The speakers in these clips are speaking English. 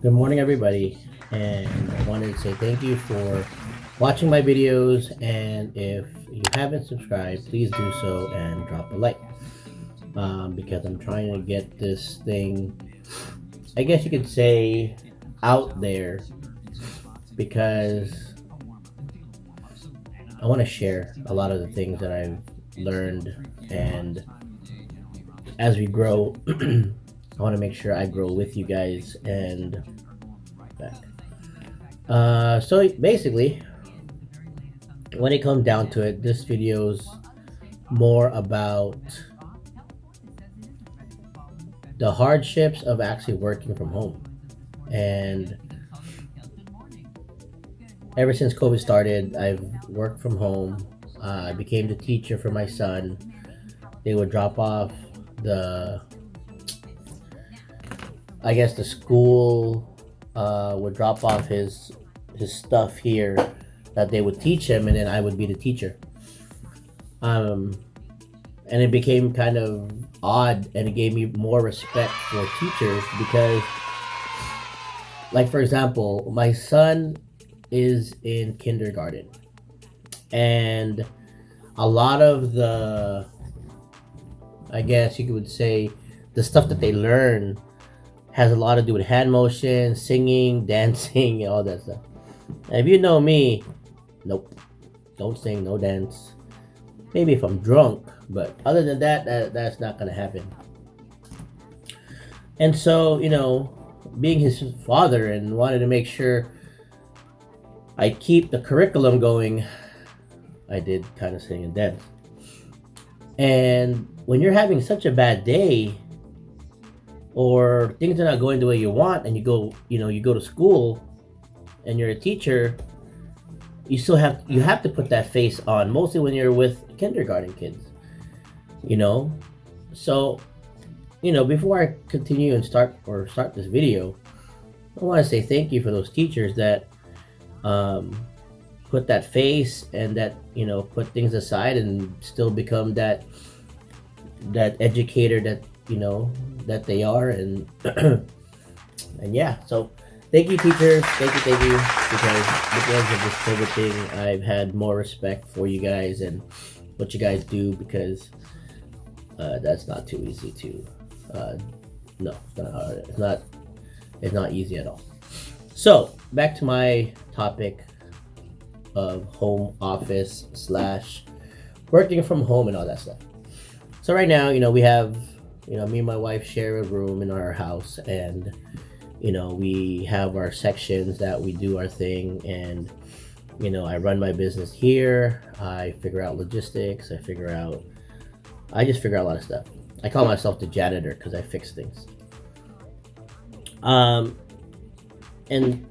Good morning, everybody, and I wanted to say thank you for watching my videos. And if you haven't subscribed, please do so and drop a like, because I'm trying to get this thing, I guess you could say, out there, because I want to share a lot of the things that I've learned. And as we grow, I want to make sure I grow with you guys and back. So basically, when it comes down to it, this video's more about the hardships of actually working from home. And ever since COVID started, I've worked from home. I became the teacher for my son. They would drop off the, I guess the school would drop off his stuff here that they would teach him, and then I would be the teacher. And it became kind of odd, and it gave me more respect for teachers because, like for example, my son is in kindergarten, and a lot of the, I guess you would say, the stuff that they learn has a lot to do with hand motion, singing, dancing, and all that stuff. And if you know me, nope, don't sing, no dance. Maybe if I'm drunk, but other than that, that's not gonna happen. And so, being his father and wanted to make sure I keep the curriculum going, I did kind of sing and dance. And when you're having such a bad day, or things are not going the way you want, and you go to school and you're a teacher, you have to put that face on, mostly when you're with kindergarten kids. So before I continue and start this video, I want to say thank you for those teachers that put that face and that put things aside and still become that educator that they are. And and yeah, so thank you, teachers. Thank you, because of this COVID thing, I've had more respect for you guys and what you guys do, because that's not too easy to no, it's not hard. It's not easy at all. So back to my topic of home office slash working from home and all that stuff. So right now, we have, me and my wife share a room in our house, and we have our sections that we do our thing. And I run my business here. I figure out logistics. I just figure out a lot of stuff. I call myself the janitor because I fix things. And I'm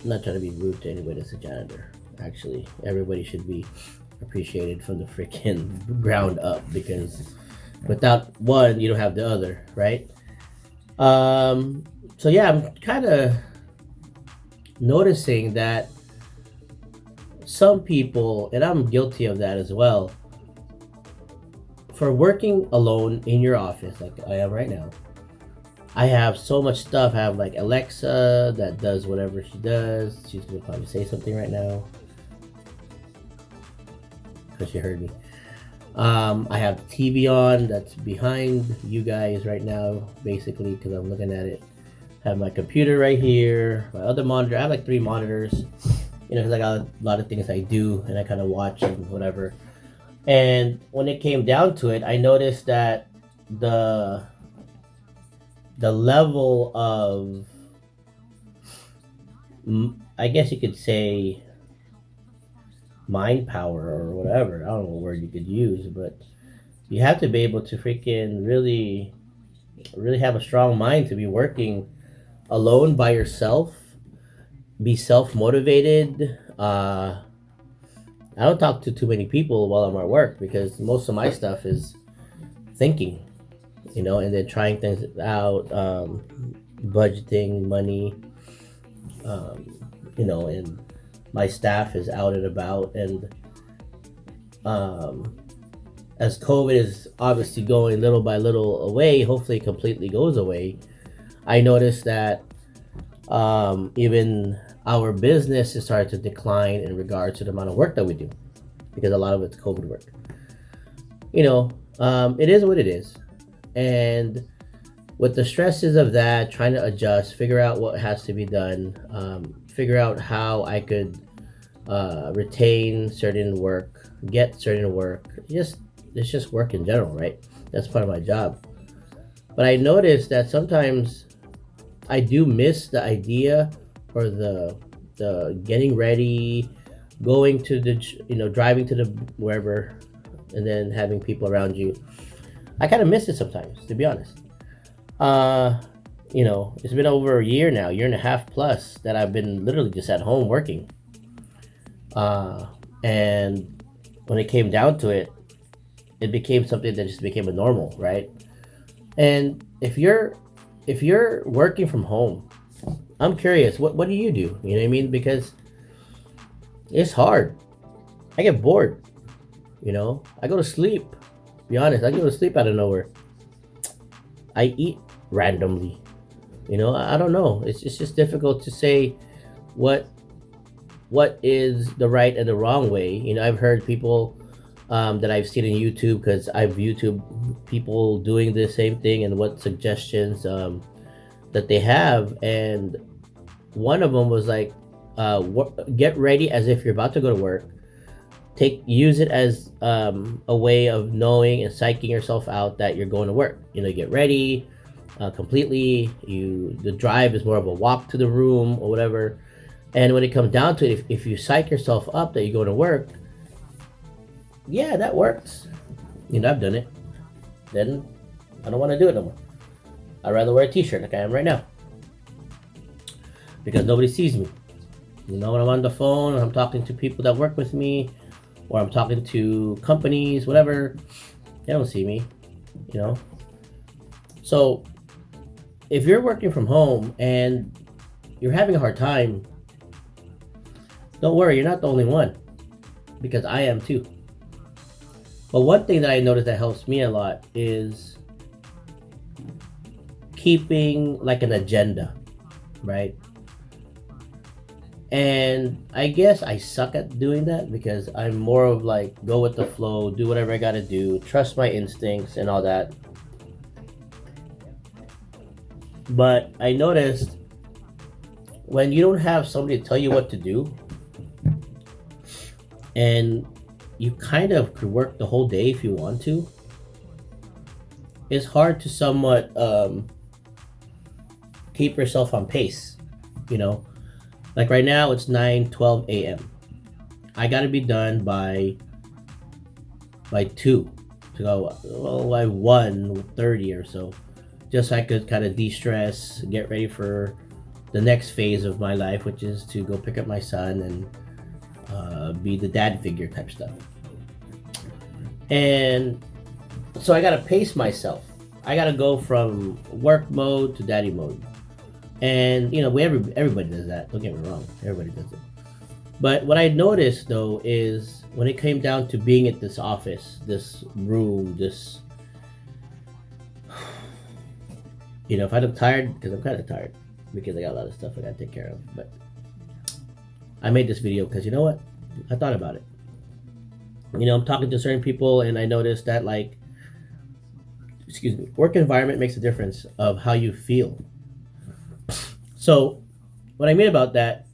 not trying to be rude to anybody that's a janitor. Actually, everybody should be appreciated from the freaking ground up, because without one, you don't have the other, right? So yeah, I'm kind of noticing that some people, and I'm guilty of that as well, for working alone in your office like I am right now. I have so much stuff. I have like Alexa that does whatever she does. She's gonna probably say something right now because she heard me. I have the TV on that's behind you guys right now, basically, because I'm looking at it. I have my computer right here, my other monitor. I have like 3 monitors, because I got a lot of things I do and I kind of watch and whatever. And when it came down to it, I noticed that the level of, I guess you could say, mind power or whatever, I don't know what word you could use, but you have to be able to freaking really have a strong mind to be working alone by yourself, be self-motivated. I don't talk to too many people while I'm at work, because most of my stuff is thinking, and then trying things out, budgeting money, and my staff is out and about. And as COVID is obviously going little by little away, hopefully it completely goes away, I noticed that Even our business is starting to decline in regards to the amount of work that we do, because a lot of it's COVID work. It is what it is. And with the stresses of that, trying to adjust, figure out what has to be done, figure out how I could retain certain work, get certain work. It's just work in general, right? That's part of my job. But I noticed that sometimes I do miss the idea, or the getting ready, going to the driving to the wherever, and then having people around you. I kind of miss it sometimes, to be honest. Uh, it's been over a year now, year and a half plus, that I've been literally just at home working. Uh, and when it came down to it, it became something that just became a normal, right? And if you're working from home, I'm curious, what do you do? You know what I mean? Because it's hard. I get bored. I go to sleep. Be honest, I go to sleep out of nowhere. I eat randomly. I don't know. It's just difficult to say what what is the right and the wrong way. I've heard people that I've seen on YouTube, because I've YouTube people doing the same thing, and what suggestions that they have. And one of them was like, get ready as if you're about to go to work. Use it as a way of knowing and psyching yourself out that you're going to work. Get ready completely. The drive is more of a walk to the room or whatever. And when it comes down to it, if you psych yourself up that you go to work, yeah, that works. I've done it. Then I don't want to do it no more. I'd rather wear a t-shirt like I am right now, because nobody sees me. When I'm on the phone and I'm talking to people that work with me, or I'm talking to companies, whatever, they don't see me. So if you're working from home and you're having a hard time, don't worry, you're not the only one, because I am too. But one thing that I noticed that helps me a lot is keeping like an agenda, right? And I guess I suck at doing that, because I'm more of like, go with the flow, do whatever I gotta do, trust my instincts and all that. But I noticed, when you don't have somebody to tell you what to do, and you kind of could work the whole day if you want to, it's hard to somewhat keep yourself on pace. Like right now, it's 9:12 a.m. I got to be done by 2 to go, well, by 1:30 or so, just so I could kind of de-stress, get ready for the next phase of my life, which is to go pick up my son and be the dad figure type stuff. And so I got to pace myself. I got to go from work mode to daddy mode. And everybody does that. Don't get me wrong, everybody does it. But what I noticed though is, when it came down to being at this office, this room, if I look tired, because I'm kind of tired, because I got a lot of stuff I gotta take care of. But I made this video because, you know what, I thought about it. I'm talking to certain people, and I noticed that, like, work environment makes a difference of how you feel. So what I mean about that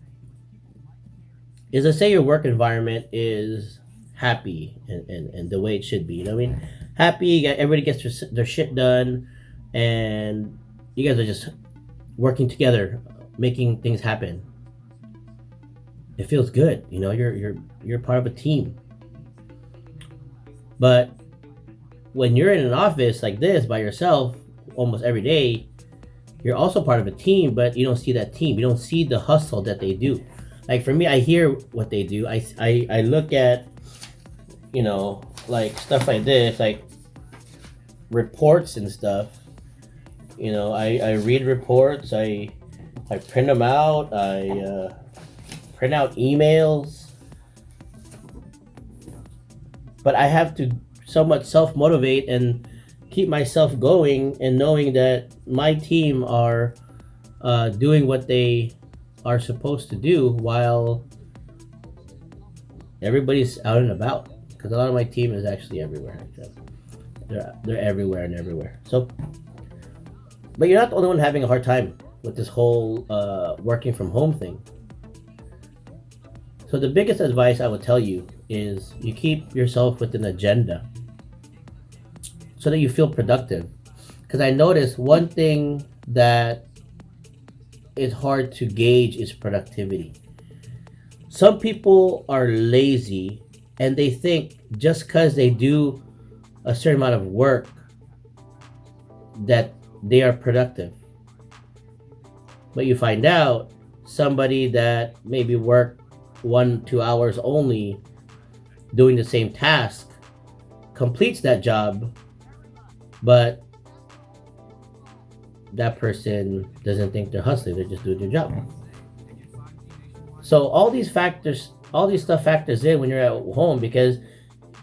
is, let's say your work environment is happy, and the way it should be. You know what I mean? Happy, everybody gets their shit done, and you guys are just working together, making things happen. It feels good. You're part of a team. But when you're in an office like this by yourself almost every day, you're also part of a team, but you don't see that team. You don't see the hustle that they do. Like for me, I hear what they do. I look at, like stuff like this, like reports and stuff. I read reports. I print them out. I print out emails. But I have to somewhat self-motivate and keep myself going, and knowing that my team are doing what they are supposed to do while everybody's out and about. Because a lot of my team is actually everywhere. They're everywhere and everywhere. So, but you're not the only one having a hard time with this whole working from home thing. So the biggest advice I would tell you is you keep yourself with an agenda so that you feel productive. Because I noticed one thing that is hard to gauge is productivity. Some people are lazy and they think just because they do a certain amount of work that they are productive. But you find out somebody that maybe worked 1-2 hours only doing the same task completes that job, but that person doesn't think they're hustling, they're just doing their job. So all these stuff factors in when you're at home, because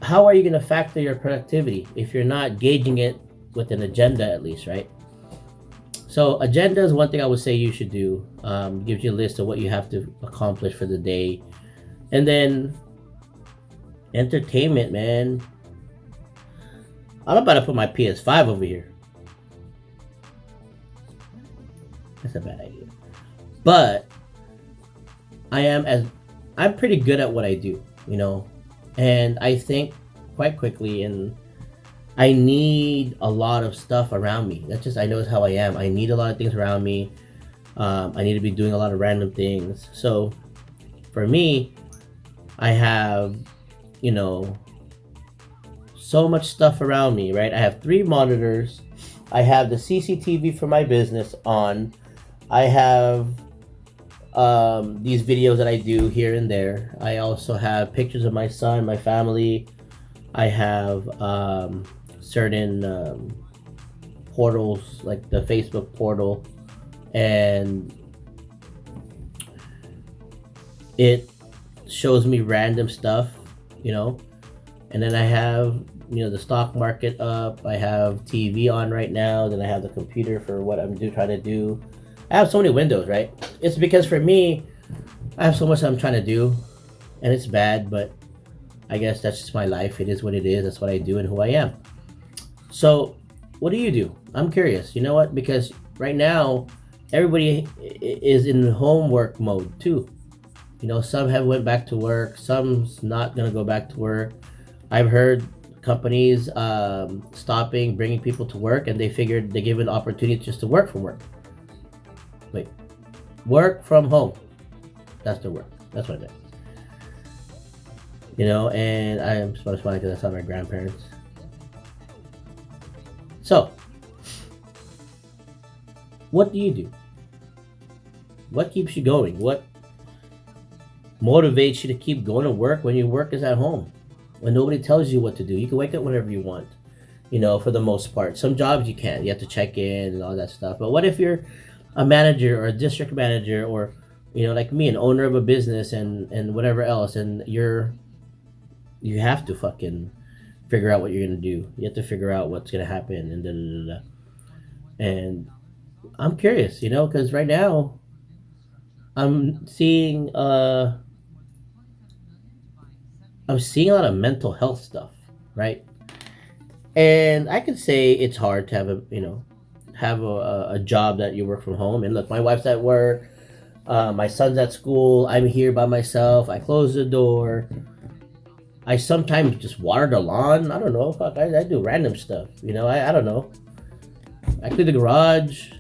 how are you going to factor your productivity if you're not gauging it with an agenda at least, right? So agenda is one thing I would say you should do. Gives you a list of what you have to accomplish for the day. And then entertainment, man. I'm about to put my PS5 over here. That's a bad idea. But I'm pretty good at what I do, and I think quite quickly, and I need a lot of stuff around me. I know it's how I am. I need a lot of things around me. I need to be doing a lot of random things. So for me, I have, so much stuff around me, right? I have 3 monitors. I have the CCTV for my business on. I have these videos that I do here and there. I also have pictures of my son, my family. I have certain portals like the Facebook portal, and it shows me random stuff, and then I have the stock market up. I have TV on right now. Then I have the computer for what I'm trying to do. I have so many windows, right? It's because for me, I have so much I'm trying to do, and it's bad, but I guess that's just my life. It is what it is. That's what I do and who I am. So, what do you do? I'm curious. You know what? Because right now, everybody is in homework mode too. Some have went back to work. Some's not gonna go back to work. I've heard companies stopping bringing people to work, and they figured they give an opportunity just to work from work. Wait, work from home. That's the work. That's what I meant. And I'm supposed to smile because I saw my grandparents. So, what do you do? What keeps you going? What motivates you to keep going to work when your work is at home? When nobody tells you what to do. You can wake up whenever you want, for the most part. Some jobs you can't. You have to check in and all that stuff. But what if you're a manager or a district manager, or like me, an owner of a business and whatever else, and you have to fucking figure out what you're gonna do. You have to figure out what's gonna happen and da da da da. And I'm curious, because right now I'm seeing a lot of mental health stuff, right? And I could say it's hard to have a job that you work from home. And look, my wife's at work, my son's at school, I'm here by myself, I close the door, I sometimes just water the lawn. I don't know, fuck, I do random stuff, I don't know, I clean the garage.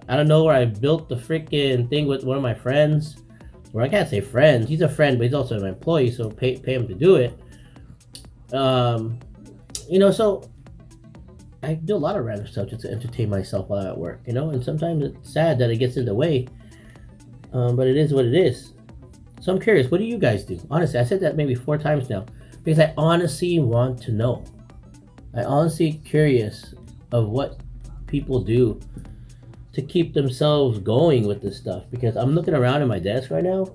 I don't know where I built the freaking thing with one of my friends, or I can't say friends, he's a friend but he's also an employee, so pay him to do it. So I do a lot of random stuff just to entertain myself while I'm at work, and sometimes it's sad that it gets in the way, but it is what it is. So I'm curious, what do you guys do? Honestly, I said that maybe 4 times now, because I honestly want to know. I honestly curious of what people do to keep themselves going with this stuff, because I'm looking around at my desk right now,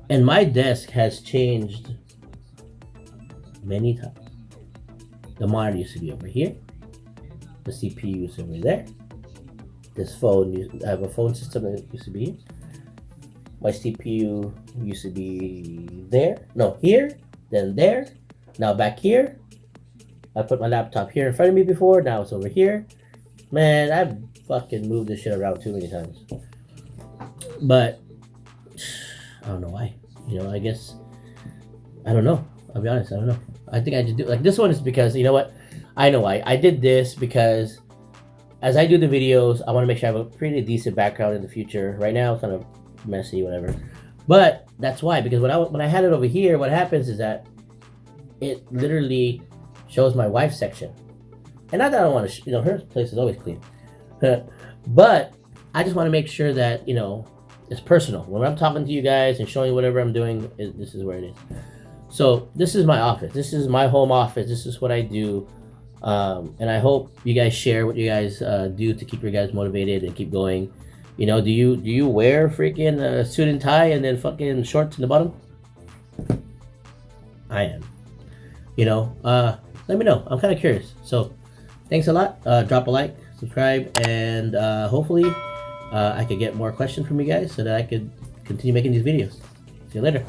and my desk has changed many times. The monitor used to be over here. The CPU is over there. this phone. I have a phone system that used to be. My CPU used to be there. No, here. Then there. Now back here. I put my laptop here in front of me before. Now it's over here. Man, I've fucking moved this shit around too many times. But I don't know why. You know, I guess I don't know. I'll be honest. I don't know. I think I just do like this one is because you know what? I know why. I did this because as I do the videos, I want to make sure I have a pretty decent background in the future. Right now, it's kind of messy, whatever. But that's why, because when I had it over here, what happens is that it literally shows my wife's section. And not that I don't want to, her place is always clean. But I just want to make sure that, it's personal. When I'm talking to you guys and showing whatever I'm doing, this is where it is. So this is my office. This is my home office. This is what I do. And I hope you guys share what you guys do to keep your guys motivated and keep going. Do you wear freaking a suit and tie and then fucking shorts in the bottom? I am. Let me know. I'm kind of curious. So thanks a lot. Drop a like, subscribe, and hopefully I could get more questions from you guys so that I could continue making these videos. See you later.